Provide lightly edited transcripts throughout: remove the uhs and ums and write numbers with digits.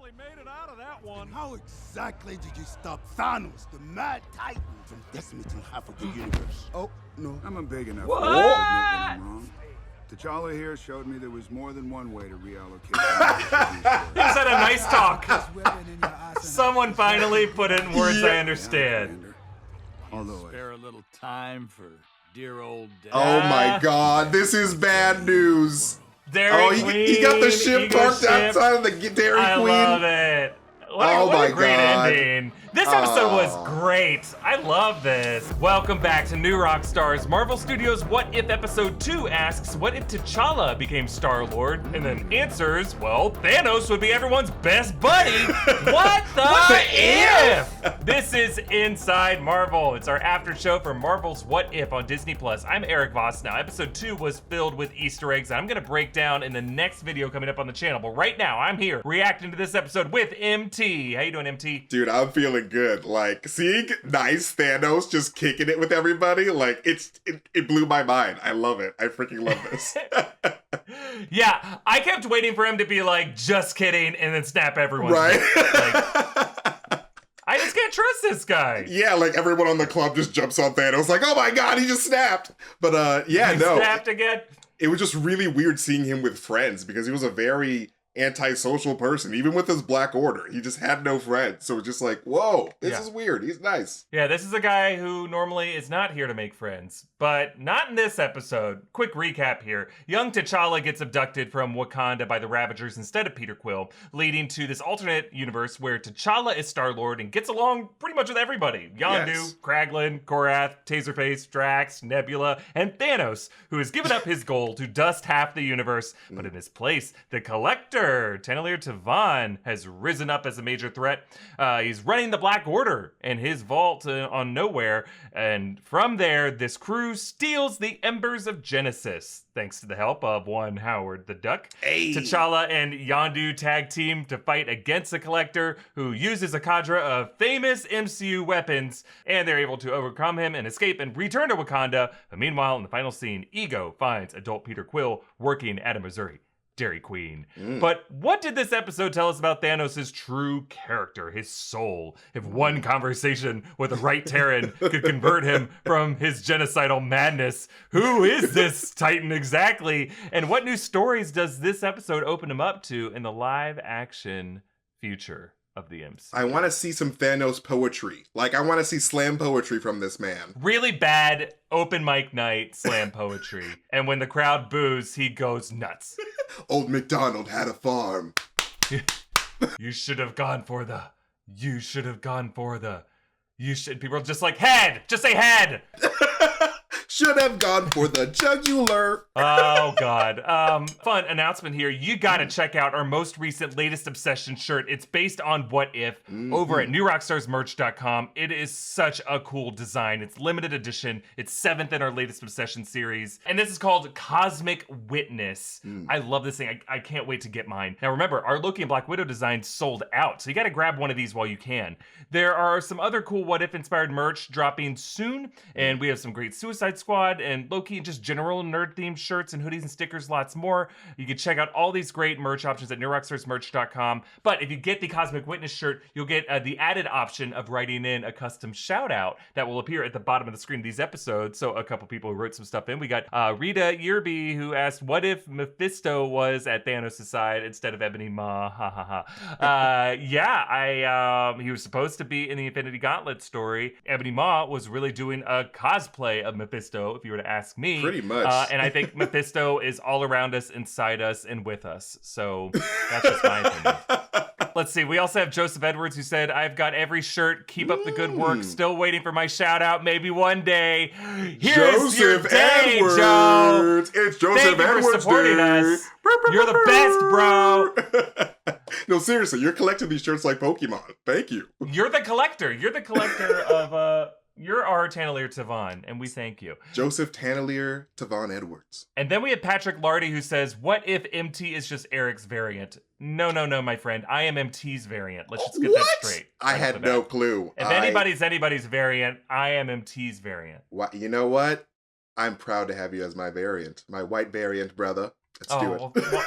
barely made it out of that one. How exactly did you stop Thanos, the Mad Titan, from decimating half of the universe? Oh, no. I'm a big enough What? man to admit when I'm wrong. T'Challa here showed me there was more than one way to reallocate. He said a nice talk. Someone finally put it in words I understand. Although Spare a little time for dear old Dad. Oh my God, this is bad news. Dairy Queen. He got the ship Ego parked ship. outside of the Dairy I Queen. love it. What Oh what my a great God. ending. This episode was great. I love this. Welcome back to New Rockstars. Marvel Studios' What If Episode 2 asks, what if T'Challa became Star-Lord? And then answers, well, Thanos would be everyone's best buddy. What the if? This is Inside Marvel. It's our after show for Marvel's What If on Disney+. I'm Erik Voss. Now, Episode 2 was filled with Easter eggs. I'm going to break down in the next video coming up on the channel. But right now, I'm here reacting to this episode with MT. How you doing, MT? Dude, I'm feeling good. Like, seeing nice Thanos just kicking it with everybody, like, it blew my mind. I love it. I freaking love this. Yeah, I kept waiting for him to be like, just kidding, and then snap everyone. Right? I just can't trust this guy. Yeah, like, everyone on the club just jumps on Thanos, like, oh my God, he just snapped. But, yeah, He no. snapped again? It was just really weird seeing him with friends because he was a very antisocial person. Even with his Black Order, he just had no friends. So it's just like, whoa, this is weird. He's nice. Yeah, this is a guy who normally is not here to make friends, but not in this episode. Quick recap here. Young T'Challa gets abducted from Wakanda by the Ravagers instead of Peter Quill, leading to this alternate universe where T'Challa is Star-Lord and gets along pretty much with everybody. Yondu, Yes. Kraglin, Korath, Taserface, Drax, Nebula, and Thanos, who has given up his goal to dust half the universe, but in his place, the Collector, Tenelier Tavon, has risen up as a major threat. He's running the Black Order in his vault on Nowhere, and from there, this crew steals the Embers of Genesis, thanks to the help of one Howard the Duck. Hey. T'Challa and Yondu tag team to fight against the Collector, who uses a cadre of famous MCU weapons, and they're able to overcome him and escape and return to Wakanda. But meanwhile, in the final scene, Ego finds adult Peter Quill working at a Missouri Dairy Queen. But what did this episode tell us about Thanos' true character, his soul? If one conversation with the right Terran could convert him from his genocidal madness, who is this Titan exactly? And what new stories does this episode open him up to in the live-action future of the MCU? I want to see some Thanos poetry. Like, I want to see slam poetry from this man. Really bad open mic night slam poetry. And when the crowd boos, he goes nuts. Old MacDonald had a farm. You should have gone for the. People are just like, head! Just say head! Should have gone for the jugular. Oh, God. Fun announcement here. You gotta check out our most recent latest Obsession shirt. It's based on What If over at newrockstarsmerch.com. It is such a cool design. It's limited edition. It's 7th in our latest Obsession series. And this is called Cosmic Witness. I love this thing. I can't wait to get mine. Now remember, our Loki and Black Widow design sold out, so you gotta grab one of these while you can. There are some other cool What If inspired merch dropping soon, and we have some great Suicide Squad and Loki and just general nerd themed shirts and hoodies and stickers, lots more. You can check out all these great merch options at newrockstarsmerch.com. But if you get the Cosmic Witness shirt, you'll get the added option of writing in a custom shout out that will appear at the bottom of the screen of these episodes. So a couple people who wrote some stuff in. We got Rita Yerby, who asked, what if Mephisto was at Thanos' side instead of Ebony Maw? Ha ha ha. He was supposed to be in the Infinity Gauntlet story. Ebony Maw was really doing a cosplay of Mephisto, if you were to ask me. Pretty much. And I think Mephisto is all around us, inside us, and with us. So that's just my opinion. Let's see. We also have Joseph Edwards, who said, I've got every shirt. Keep up the good work. Still waiting for my shout out. Maybe one day. Here's your day, Joe. It's Joseph Thank you Edwards for supporting us. You're the best, bro. No, seriously, you're collecting these shirts like Pokemon. Thank you. You're the collector. You're the collector of You're our Tenelier Tavon, and we thank you. Joseph Tenelier Tavon Edwards. And then we have Patrick Lardy, who says, what if MT is just Eric's variant? No, my friend. I am MT's variant. Let's just get that straight. I had no clue. If anybody's variant, I am MT's variant. You know what? I'm proud to have you as my variant. My white variant, brother. Let's do it. Well,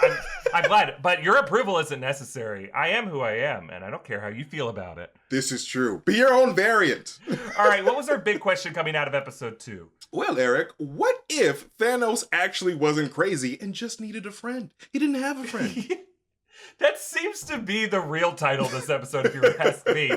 I'm glad, but your approval isn't necessary. I am who I am, and I don't care how you feel about it. This is true. Be your own variant. All right, what was our big question coming out of episode 2? Well, Eric, what if Thanos actually wasn't crazy and just needed a friend? He didn't have a friend. That seems to be the real title of this episode, if you ask me.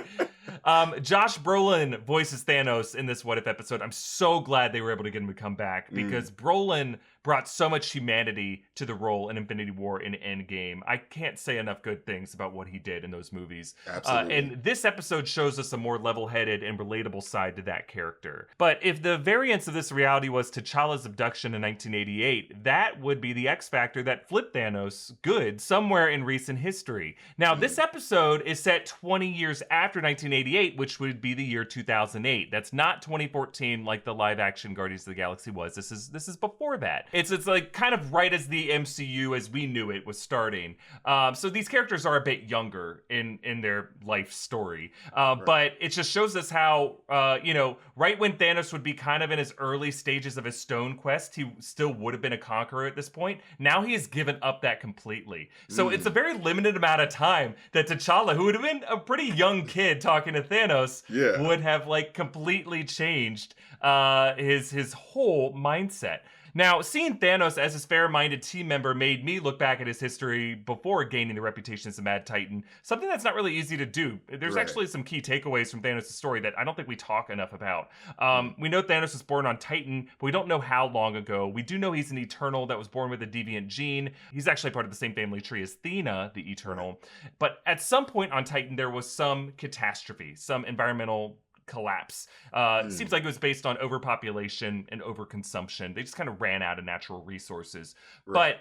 Josh Brolin voices Thanos in this What If episode. I'm so glad they were able to get him to come back because Brolin brought so much humanity to the role in Infinity War and Endgame. I can't say enough good things about what he did in those movies. Absolutely. And this episode shows us a more level-headed and relatable side to that character. But if the variance of this reality was T'Challa's abduction in 1988, that would be the X factor that flipped Thanos good somewhere in recent history. Now, this episode is set 20 years after 1988, which would be the year 2008. That's not 2014 like the live-action Guardians of the Galaxy was. This is before that. It's like kind of right as the MCU as we knew it was starting. So these characters are a bit younger in their life story. But it just shows us how, right when Thanos would be kind of in his early stages of his stone quest, he still would have been a conqueror at this point. Now he has given up that completely. So it's a very limited amount of time that T'Challa, who would have been a pretty young kid talking to Thanos, would have like completely changed his whole mindset. Now, seeing Thanos as his fair-minded team member made me look back at his history before gaining the reputation as a Mad Titan, something that's not really easy to do. There's actually some key takeaways from Thanos' story that I don't think we talk enough about. We know Thanos was born on Titan, but we don't know how long ago. We do know he's an Eternal that was born with a deviant gene. He's actually part of the same family tree as Thena, the Eternal. But at some point on Titan, there was some catastrophe, some environmental collapse. Seems like it was based on overpopulation and overconsumption. They just kind of ran out of natural resources. But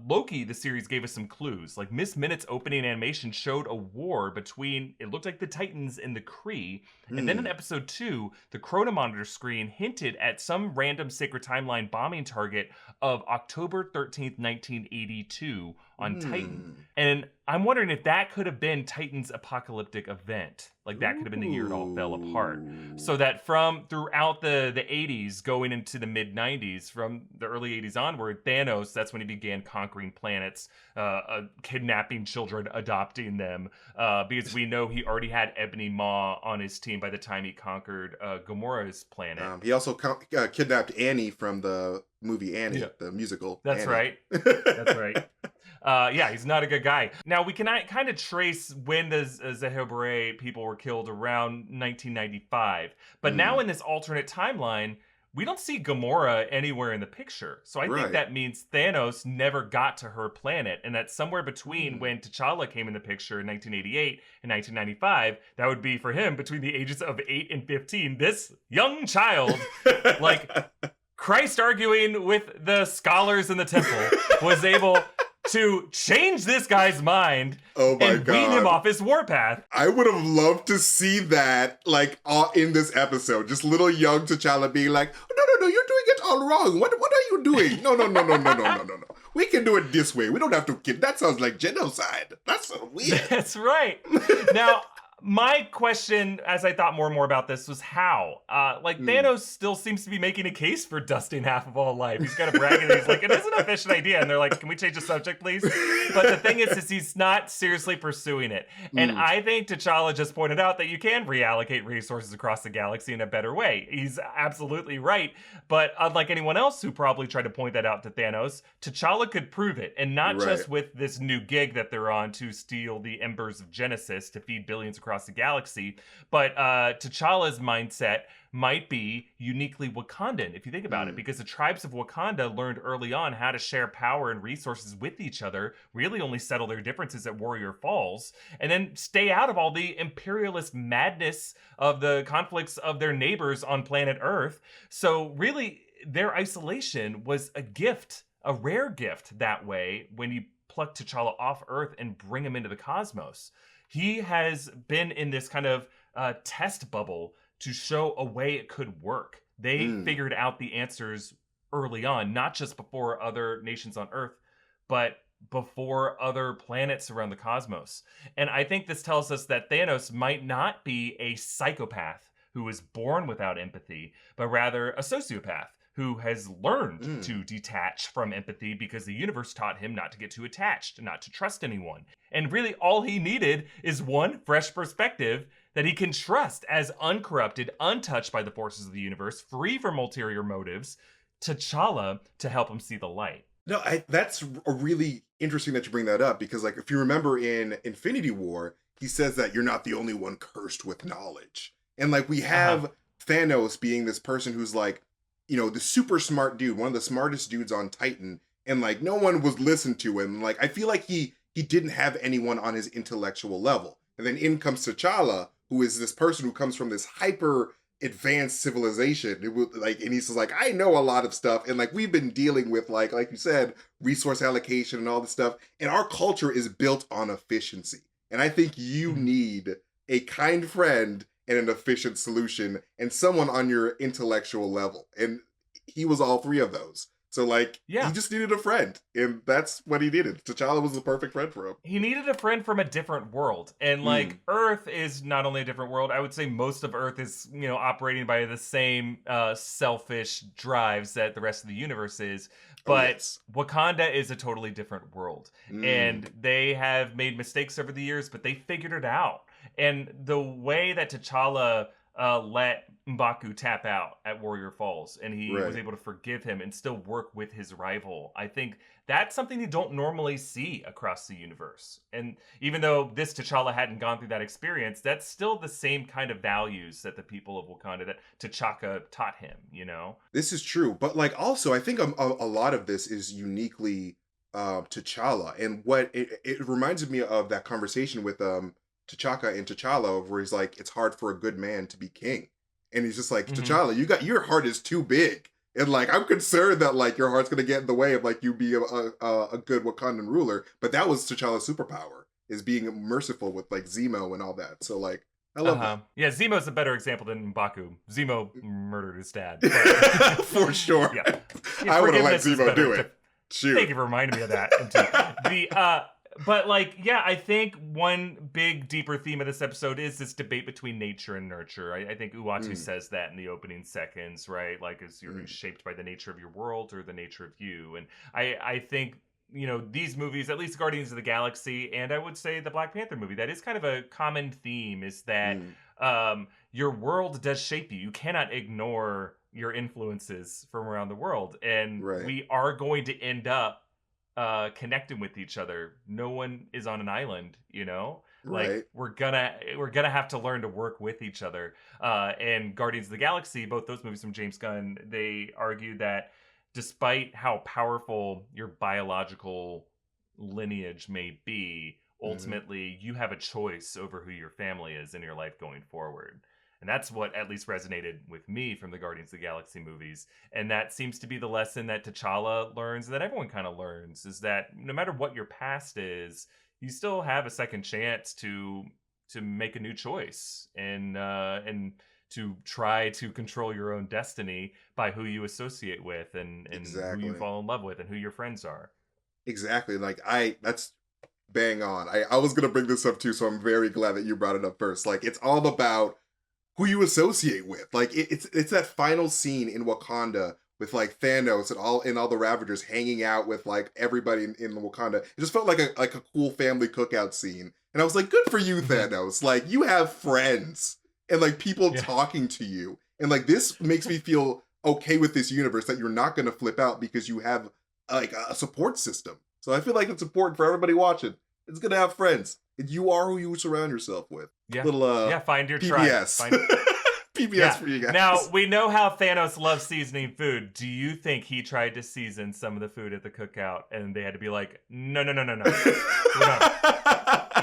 Loki, the series, gave us some clues. Like Miss Minute's opening animation showed a war between, it looked like the Titans and the Kree. And then in episode 2, the chronomonitor screen hinted at some random sacred timeline bombing target of October 13th, 1982 on Titan. And I'm wondering if that could have been Titan's apocalyptic event. Like that could have been the year it all fell apart. So that from throughout the 80s going into the mid 90s, from the early 80s onward, Thanos, that's when he began conquering planets, kidnapping children, adopting them, because we know he already had Ebony Maw on his team by the time he conquered Gamora's planet. He also kidnapped Annie from the movie Annie, the musical. That's Annie. right. That's right. He's not a good guy. Now, we can kind of trace when the Zehobre people were killed around 1995. But now in this alternate timeline, we don't see Gamora anywhere in the picture. So I think that means Thanos never got to her planet. And that somewhere between when T'Challa came in the picture in 1988 and 1995, that would be for him between the ages of 8 and 15. This young child, like Christ arguing with the scholars in the temple, was able to change this guy's mind and wean him off his warpath. I would have loved to see that, like, in this episode. Just little young T'Challa being like, no, you're doing it all wrong. What are you doing? No. We can do it this way. We don't have to kid. That sounds like genocide. That's so weird. That's right. Now, my question, as I thought more and more about this, was how? Thanos still seems to be making a case for dusting half of all life. He's kind of bragging. He's like, it is an efficient idea. And they're like, can we change the subject, please? But the thing is he's not seriously pursuing it. And I think T'Challa just pointed out that you can reallocate resources across the galaxy in a better way. He's absolutely right. But unlike anyone else who probably tried to point that out to Thanos, T'Challa could prove it. And not just with this new gig that they're on to steal the embers of Genesis to feed billions across the galaxy, but T'Challa's mindset might be uniquely Wakandan, if you think about it, because the tribes of Wakanda learned early on how to share power and resources with each other, really only settle their differences at Warrior Falls, and then stay out of all the imperialist madness of the conflicts of their neighbors on planet Earth. So really, their isolation was a gift, a rare gift that way, when you pluck T'Challa off Earth and bring him into the cosmos. He has been in this kind of test bubble to show a way it could work. They figured out the answers early on, not just before other nations on Earth, but before other planets around the cosmos. And I think this tells us that Thanos might not be a psychopath who was born without empathy, but rather a sociopath who has learned to detach from empathy because the universe taught him not to get too attached, not to trust anyone. And really all he needed is one fresh perspective that he can trust as uncorrupted, untouched by the forces of the universe, free from ulterior motives, T'Challa to help him see the light. No, that's a really interesting that you bring that up, because like if you remember in Infinity War, he says that you're not the only one cursed with knowledge. And like we have Thanos being this person who's like, you know, the super smart dude, one of the smartest dudes on Titan, and like no one was listened to him. Like I feel like he didn't have anyone on his intellectual level. And then in comes T'Challa, who is this person who comes from this hyper advanced civilization. It was like, and he's like, I know a lot of stuff, and like we've been dealing with like you said, resource allocation and all this stuff, and our culture is built on efficiency. And I think you need a kind friend and an efficient solution, and someone on your intellectual level. And he was all three of those. So like, he just needed a friend, and that's what he needed. T'Challa was the perfect friend for him. He needed a friend from a different world. And like, Earth is not only a different world, I would say most of Earth is, you know, operating by the same selfish drives that the rest of the universe is. But Wakanda is a totally different world. And they have made mistakes over the years, but they figured it out. And the way that T'Challa let M'Baku tap out at Warrior Falls, and he was able to forgive him and still work with his rival, I think that's something you don't normally see across the universe. And even though this T'Challa hadn't gone through that experience, that's still the same kind of values that the people of Wakanda, that T'Chaka taught him, you know? This is true. But like also, I think a lot of this is uniquely T'Challa. And what it reminds me of that conversation with T'Chaka and T'Challa, where he's like, it's hard for a good man to be king. And he's just like, T'Challa, your heart is too big. And like, I'm concerned that like your heart's gonna get in the way of like you be a good Wakandan ruler. But that was T'Challa's superpower, is being merciful with like Zemo and all that. So like, I love that. Yeah, Zemo's a better example than M'Baku. Zemo murdered his dad. For sure. Yeah. I would have let Zemo do it. Shoot. Thank you for reminding me of that. But like, yeah, I think one big, deeper theme of this episode is this debate between nature and nurture. I think Uatu says that in the opening seconds, right? Like, is you're shaped by the nature of your world or the nature of you? And I think, you know, these movies, at least Guardians of the Galaxy, and I would say the Black Panther movie, that is kind of a common theme, is that your world does shape you. You cannot ignore your influences from around the world. And we are going to end up connecting with each other. No one is on an island, you know? Like we're gonna have to learn to work with each other. And Guardians of the Galaxy, both those movies from James Gunn, they argue that despite how powerful your biological lineage may be, ultimately you have a choice over who your family is in your life going forward. And that's what at least resonated with me from the Guardians of the Galaxy movies. And that seems to be the lesson that T'Challa learns, that everyone kind of learns, is that no matter what your past is, you still have a second chance to make a new choice and to try to control your own destiny by who you associate with and who you fall in love with and who your friends are. Exactly. Like that's bang on. I was going to bring this up too, so I'm very glad that you brought it up first. Like, it's all about who you associate with. Like it's that final scene in Wakanda with like Thanos and all the Ravagers hanging out with like everybody in Wakanda. It just felt like a cool family cookout scene. And I was like, good for you, Thanos. Like, you have friends and like people talking to you. And like, this makes me feel okay with this universe, that you're not going to flip out because you have like a support system. So I feel like it's important for everybody watching. It's going to have friends. You are who you surround yourself with. Yeah. Little find your PBS. tribe. PBS for you guys. Now, we know how Thanos loves seasoning food. Do you think he tried to season some of the food at the cookout and they had to be like, no.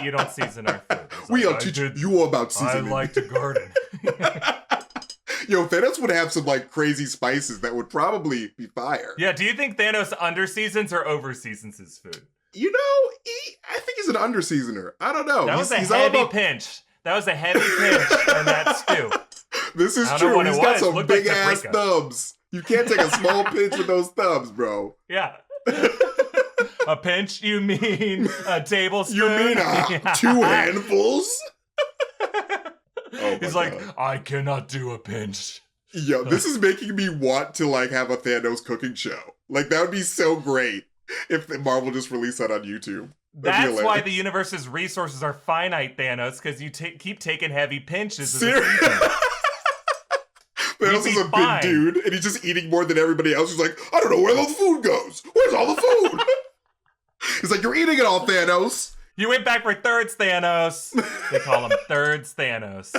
You don't season our food. We will teach you about seasoning. I like to garden. Yo, Thanos would have some like crazy spices that would probably be fire. Yeah, do you think Thanos under-seasons or over-seasons his food? You know, I think he's an under-seasoner. I don't know. That was a heavy pinch. That was a heavy pinch on that stew. This is true. He's got some big-ass thumbs. You can't take a small pinch with those thumbs, bro. Yeah. A pinch, you mean a tablespoon? You mean 2 handfuls? He's like, I cannot do a pinch. Yo, this is making me want to like have a Thanos cooking show. Like that would be so great if Marvel just released that on YouTube. That's why the universe's resources are finite, Thanos, because you keep taking heavy pinches. Thanos is a big dude, and he's just eating more than everybody else. He's like, I don't know where all the food goes. Where's all the food? He's like, you're eating it all, Thanos. You went back for thirds, Thanos. They call him thirds Thanos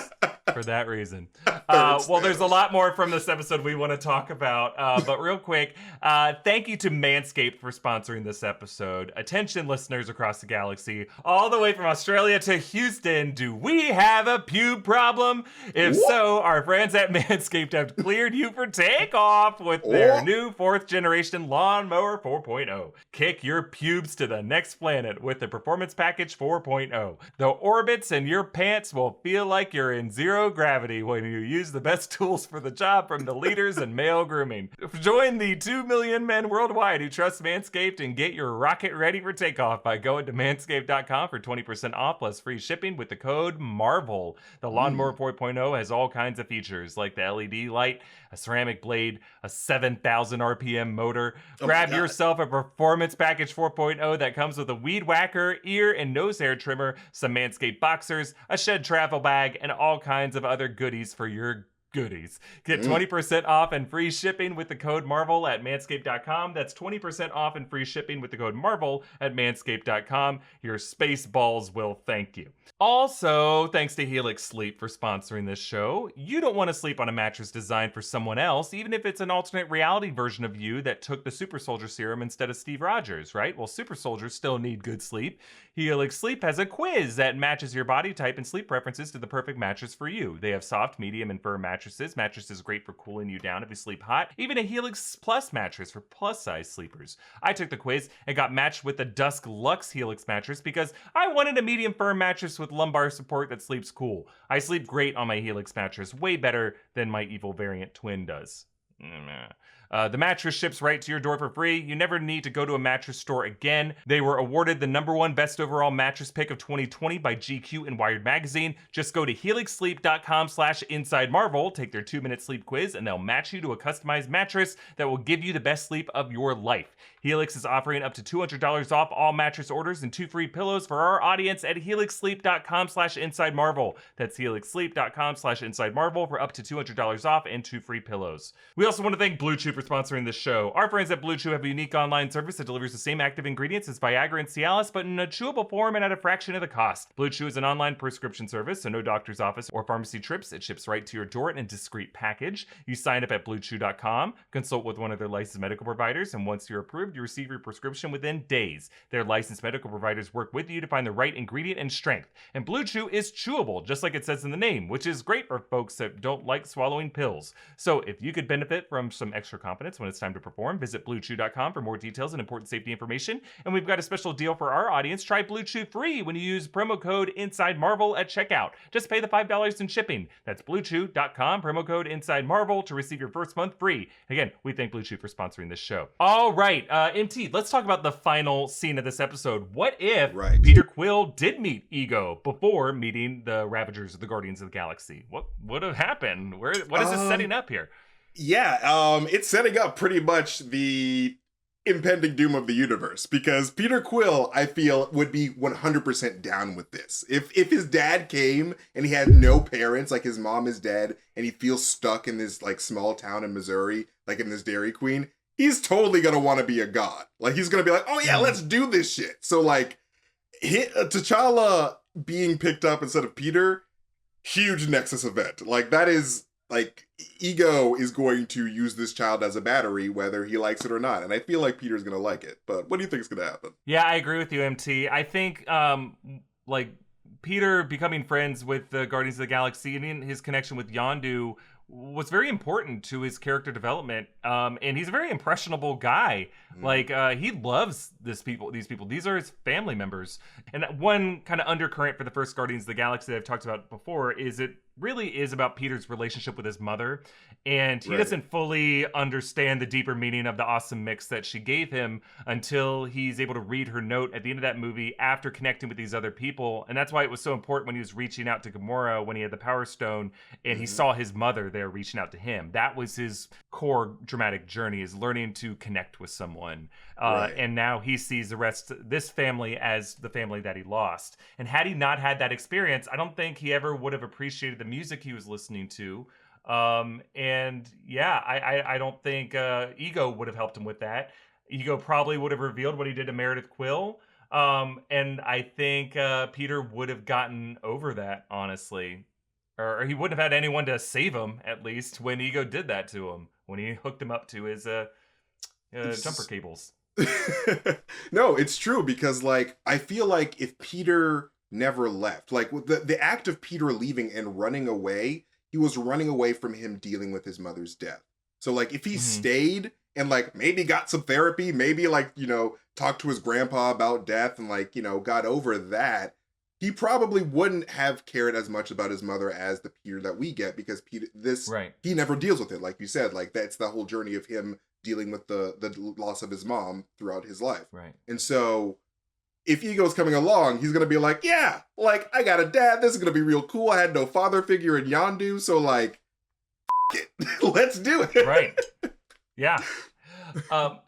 for that reason. Well, there's a lot more from this episode we want to talk about. But real quick, thank you to Manscaped for sponsoring this episode. Attention, listeners across the galaxy, all the way from Australia to Houston. Do we have a pube problem? If so, our friends at Manscaped have cleared you for takeoff with their new 4th generation Lawnmower 4.0. Kick your pubes to the next planet with the Performance Package 4.0. The orbits in your pants will feel like you're in zero gravity when you use the best tools for the job from the leaders in male grooming. Join the 2 million men worldwide who trust Manscaped and get your rocket ready for takeoff by going to manscaped.com for 20% off plus free shipping with the code MARVEL. The Lawnmower 4.0 has all kinds of features like the LED light, a ceramic blade, a 7,000 RPM motor. Grab yourself a Performance Package 4.0 that comes with a weed whacker, ear and nose hair trimmer, some Manscaped boxers, a shed travel bag, and all kinds of other goodies for your goodies. Get 20% off and free shipping with the code MARVEL at manscaped.com. That's 20% off and free shipping with the code MARVEL at manscaped.com. Your space balls will thank you. Also, thanks to Helix Sleep for sponsoring this show. You don't want to sleep on a mattress designed for someone else, even if it's an alternate reality version of you that took the Super Soldier Serum instead of Steve Rogers, right? Well, super soldiers still need good sleep. Helix Sleep has a quiz that matches your body type and sleep preferences to the perfect mattress for you. They have soft, medium, and firm mattresses. Mattresses great for cooling you down if you sleep hot. Even a Helix Plus mattress for plus-size sleepers. I took the quiz and got matched with the Dusk Luxe Helix mattress because I wanted a medium firm mattress with lumbar support that sleeps cool. I sleep great on my Helix mattress, way better than my evil variant twin does. The mattress ships right to your door for free. You never need to go to a mattress store again. They were awarded the #1 best overall mattress pick of 2020 by GQ and Wired Magazine. Just go to helixsleep.com/InsideMarvel, take their 2-minute sleep quiz, and they'll match you to a customized mattress that will give you the best sleep of your life. Helix is offering up to $200 off all mattress orders and 2 free pillows for our audience at helixsleep.com/InsideMarvel. That's helixsleep.com/InsideMarvel for up to $200 off and 2 free pillows. We also want to thank Blue Chew for sponsoring this show. Our friends at Blue Chew have a unique online service that delivers the same active ingredients as Viagra and Cialis, but in a chewable form and at a fraction of the cost. Blue Chew is an online prescription service, so no doctor's office or pharmacy trips. It ships right to your door in a discreet package. You sign up at bluechew.com, consult with one of their licensed medical providers, and once you're approved, you receive your prescription within days. Their licensed medical providers work with you to find the right ingredient and strength. And Blue Chew is chewable, just like it says in the name, which is great for folks that don't like swallowing pills. So if you could benefit from some extra confidence when it's time to perform, visit bluechew.com for more details and important safety information. And we've got a special deal for our audience. Try Blue Chew free when you use promo code InsideMarvel at checkout. Just pay the $5 in shipping. That's bluechew.com, promo code InsideMarvel to receive your first month free. Again, we thank Blue Chew for sponsoring this show. All right, MT, let's talk about the final scene of this episode. What if Peter Quill did meet Ego before meeting the Ravagers of the Guardians of the Galaxy? What would have happened? What is this setting up here? Yeah, it's setting up pretty much the impending doom of the universe, because Peter Quill, I feel, would be 100% down with this. If his dad came and he had no parents, like his mom is dead, and he feels stuck in this like small town in Missouri, like in this Dairy Queen, he's totally gonna want to be a god. Like he's gonna be like, oh yeah, let's do this shit. So like, T'Challa being picked up instead of Peter, huge Nexus event. Like that is like, Ego is going to use this child as a battery, whether he likes it or not. And I feel like Peter's going to like it. But what do you think is going to happen? Yeah, I agree with you, MT. I think, like, Peter becoming friends with the Guardians of the Galaxy and his connection with Yondu was very important to his character development. And he's a very impressionable guy. Like, he loves these people. These are his family members. And one kind of undercurrent for the first Guardians of the Galaxy that I've talked about before is it really is about Peter's relationship with his mother. And he doesn't fully understand the deeper meaning of the awesome mix that she gave him until he's able to read her note at the end of that movie after connecting with these other people. And that's why it was so important when he was reaching out to Gamora when he had the Power Stone and he saw his mother there. there reaching out to him. That was his core dramatic journey, is learning to connect with someone. And now he sees the rest of this family as the family that he lost. And had he not had that experience, I don't think he ever would have appreciated the music he was listening to. And yeah, I don't think Ego would have helped him with that. Ego probably would have revealed what he did to Meredith Quill. And I think Peter would have gotten over that, honestly. Or he wouldn't have had anyone to save him, at least, when Ego did that to him. When he hooked him up to his jumper cables. No, it's true, because, like, I feel like if Peter never left, like, the act of Peter leaving and running away, he was running away from him dealing with his mother's death. So, like, if he stayed and, like, maybe got some therapy, maybe, like, you know, talked to his grandpa about death and, like, you know, got over that, he probably wouldn't have cared as much about his mother as the Peter that we get, because Peter, he never deals with it. Like you said, like, that's the whole journey of him dealing with the loss of his mom throughout his life. Right. And so if Ego's coming along, he's going to be like, yeah, like, I got a dad. This is going to be real cool. I had no father figure in Yondu. So, like, it. Let's do it. Right. Yeah.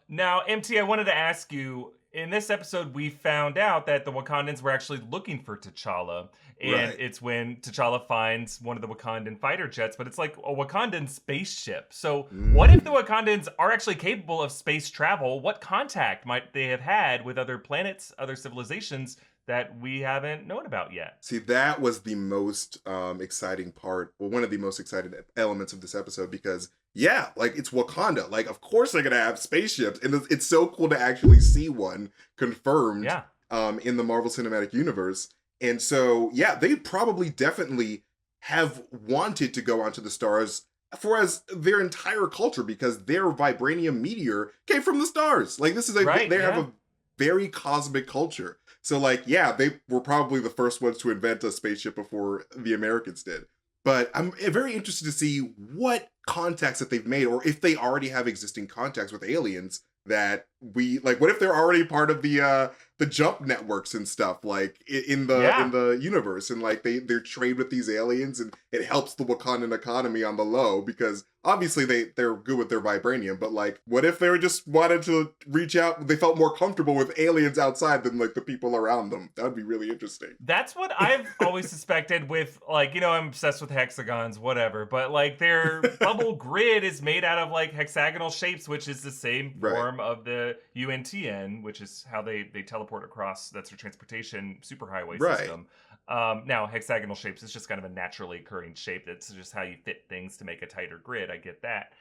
Now, MT, I wanted to ask you, in this episode, we found out that the Wakandans were actually looking for T'Challa. And it's when T'Challa finds one of the Wakandan fighter jets, but it's like a Wakandan spaceship. So what if the Wakandans are actually capable of space travel? What contact might they have had with other planets, other civilizations that we haven't known about yet? See, that was the most exciting part, well, one of the most exciting elements of this episode, because, yeah, like, it's Wakanda. Like, of course they're going to have spaceships, and it's so cool to actually see one confirmed in the Marvel Cinematic Universe. And so, yeah, they probably definitely have wanted to go onto the stars for as their entire culture, because their vibranium meteor came from the stars. Like, this is they have a very cosmic culture. So, like, yeah, they were probably the first ones to invent a spaceship before the Americans did. But I'm very interested to see what contacts that they've made, or if they already have existing contacts with aliens that we, like, what if they're already part of the jump networks and stuff, like, in the universe, and, like, they're trade with these aliens, and it helps the Wakandan economy on the low, because obviously they're good with their vibranium, but, like, what if they just wanted to reach out, they felt more comfortable with aliens outside than, like, the people around them? That would be really interesting. That's what I've always suspected with, like, you know, I'm obsessed with hexagons, whatever, but, like, their bubble grid is made out of, like, hexagonal shapes, which is the same form of the UNTN, which is how they teleport across. That's their transportation superhighway system. Now, hexagonal shapes is just kind of a naturally occurring shape. That's just how you fit things to make a tighter grid. I get that.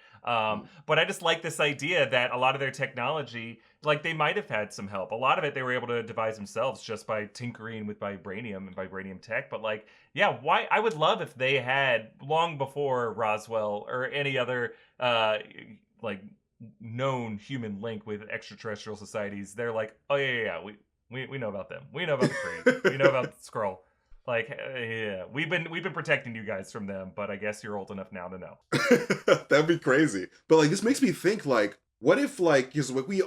But I just like this idea that a lot of their technology, like, they might have had some help. A lot of it they were able to devise themselves just by tinkering with vibranium and vibranium tech. But, like, yeah, why? I would love if they had, long before Roswell or any other, like, known human link with extraterrestrial societies, they're like, oh yeah, we know about them. We know about the Kree. We know about the Skrull. Like, yeah, we've been protecting you guys from them, but I guess you're old enough now to know. That'd be crazy. But, like, this makes me think, like, what if, like, because we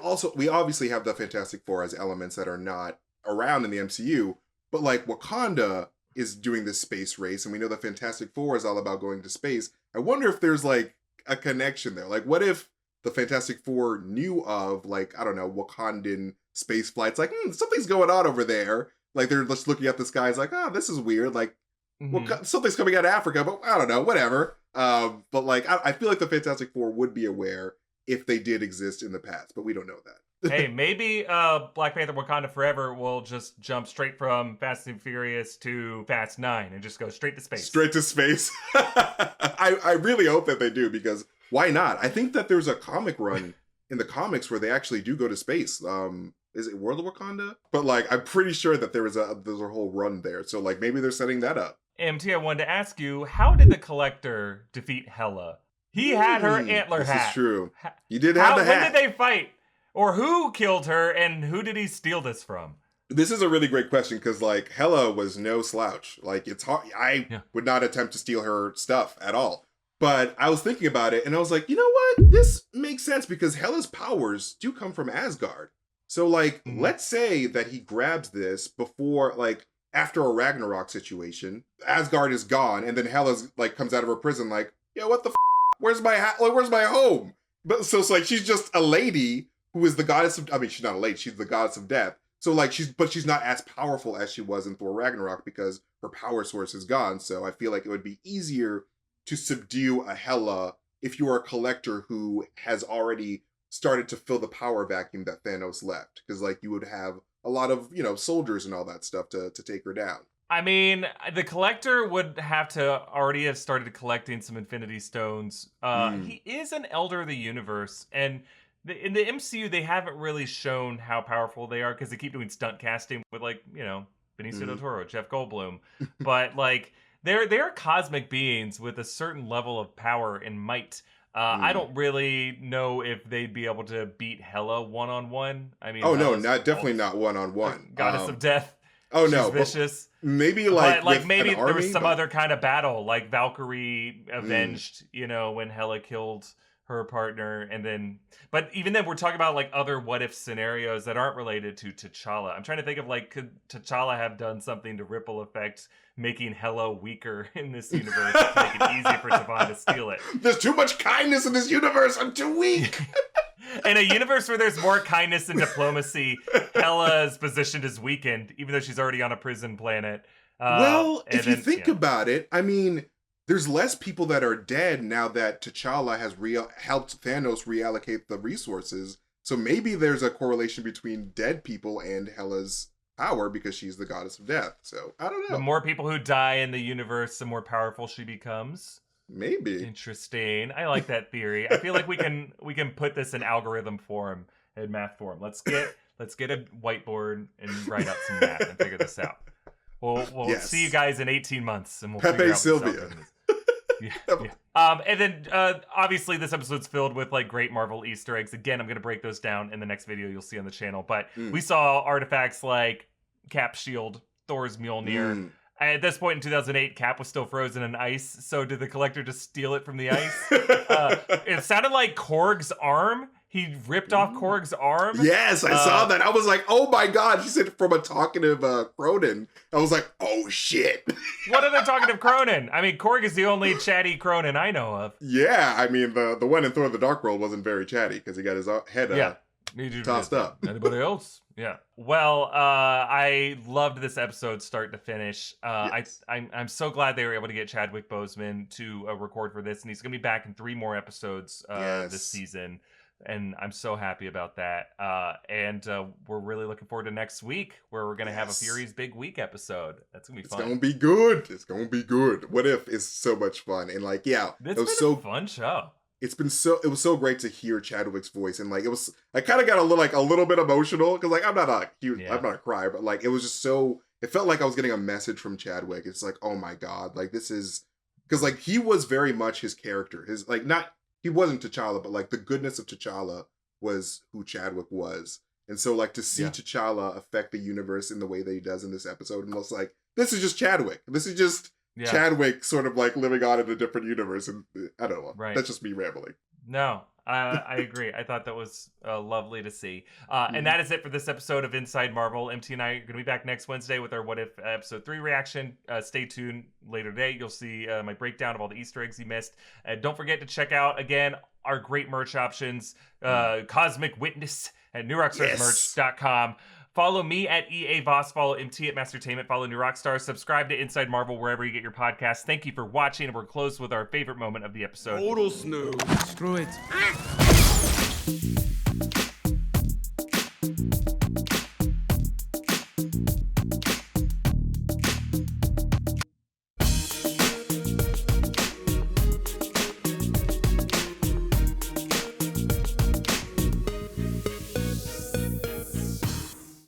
obviously have the Fantastic Four as elements that are not around in the MCU, but, like, Wakanda is doing this space race, and we know the Fantastic Four is all about going to space. I wonder if there's, like, a connection there. Like, what if the Fantastic Four knew of, like, I don't know, Wakandan space flights, like, something's going on over there. Like, they're just looking at the skies like, oh, this is weird. Like, something's coming out of Africa, but I don't know, whatever. But, like, I feel like the Fantastic Four would be aware if they did exist in the past, but we don't know that. Hey, maybe Black Panther Wakanda Forever will just jump straight from Fast and Furious to Fast 9 and just go straight to space. Straight to space. I really hope that they do, because why not? I think that there's a comic run in the comics where they actually do go to space. Is it World of Wakanda? But, like, I'm pretty sure that there's a whole run there. So, like, maybe they're setting that up. MT, I wanted to ask you, how did the Collector defeat Hela? He had her antler hat. This is true. He did have the hat. When did they fight? Or who killed her, and who did he steal this from? This is a really great question, because, like, Hela was no slouch. Like, it's hard. I would not attempt to steal her stuff at all. But I was thinking about it, and I was like, you know what? This makes sense, because Hela's powers do come from Asgard. So, like, let's say that he grabs this before, like, after a Ragnarok situation, Asgard is gone, and then Hela's, like, comes out of her prison like, yeah, what the where's my where's my home? But so it's like she's just a lady who is the goddess of, I mean, she's not a lady, she's the goddess of death. So like she's not as powerful as she was in Thor Ragnarok because her power source is gone. So I feel like it would be easier to subdue a Hela if you are a collector who has already started to fill the power vacuum that Thanos left. Because like you would have a lot of, you know, soldiers and all that stuff to take her down. I mean, the collector would have to already have started collecting some Infinity Stones. He is an Elder of the Universe, and in the MCU, they haven't really shown how powerful they are because they keep doing stunt casting with, like, you know, Benicio del Toro, Jeff Goldblum. But, like, they're cosmic beings with a certain level of power and might. I don't really know if they'd be able to beat Hela one-on-one. I mean, definitely not one-on-one. Goddess of Death. Oh, She's no. vicious. Maybe like maybe an there was army, some other kind of battle, like Valkyrie avenged, you know, when Hela killed her partner, and then, but even then, we're talking about like other what if scenarios that aren't related to T'Challa. I'm trying to think of like, could T'Challa have done something to ripple effect, making Hela weaker in this universe to make it easy for Devon to steal it? There's too much kindness in this universe. I'm too weak. In a universe where there's more kindness and diplomacy, Hela's position is weakened, even though she's already on a prison planet. Well, if you think about it, I mean, there's less people that are dead now that T'Challa has helped Thanos reallocate the resources. So maybe there's a correlation between dead people and Hela's power because she's the goddess of death. So I don't know. The more people who die in the universe, the more powerful she becomes. Maybe. Interesting. I like that theory. I feel like we can put this in algorithm form, in math form. Let's get a whiteboard and write out some math and figure this out. We'll see you guys in 18 months, and we'll figure out Sylvia. Yeah. And then obviously this episode's filled with like great Marvel Easter eggs. Again, I'm gonna break those down in the next video you'll see on the channel. But we saw artifacts like Cap's shield, Thor's Mjolnir. At this point in 2008, Cap was still frozen in ice, so did the collector just steal it from the ice? It sounded like Korg's arm. He ripped off Korg's arm. Yes, I saw that. I was like, oh my god. He said from a talkative Cronin. I was like, oh shit. What are they talking of Cronin? I mean, Korg is the only chatty Cronin I know of. Yeah, I mean, the one in Thor the Dark World wasn't very chatty because he got his head tossed up. Anybody else? Yeah. Well, I loved this episode start to finish. Yes. I'm so glad they were able to get Chadwick Boseman to record for this, and he's going to be back in 3 more episodes this season. And I'm so happy about that. And we're really looking forward to next week, where we're going to have a Fury's Big Week episode. That's going to be fun. It's going to be good. It's going to be good. What If is so much fun. And like, yeah, it was a fun show. It was so great to hear Chadwick's voice, and like I kind of got a little bit emotional because like I'm not a cry, but like it was just so, it felt like I was getting a message from Chadwick. It's like, oh my god, like this is, because like he was very much his character, his like he wasn't T'Challa, but like the goodness of T'Challa was who Chadwick was, and so like to see T'Challa affect the universe in the way that he does in this episode, and it's like this is just Chadwick. This is just. Chadwick sort of like living on in a different universe, and I don't know. Right. That's just me rambling. No, I agree. I thought that was lovely to see. And that is it for this episode of Inside Marvel. MT and I are going to be back next Wednesday with our What If Episode 3 reaction. Stay tuned later today. You'll see my breakdown of all the Easter eggs you missed. Don't forget to check out, again, our great merch options. Cosmic Witness at newrockstarsmerch.com. Follow me at EA Voss. Follow MT at MasterTainment. Follow New Rockstars. Subscribe to Inside Marvel wherever you get your podcasts. Thank you for watching, and we're closed with our favorite moment of the episode. Total snooze. Screw it.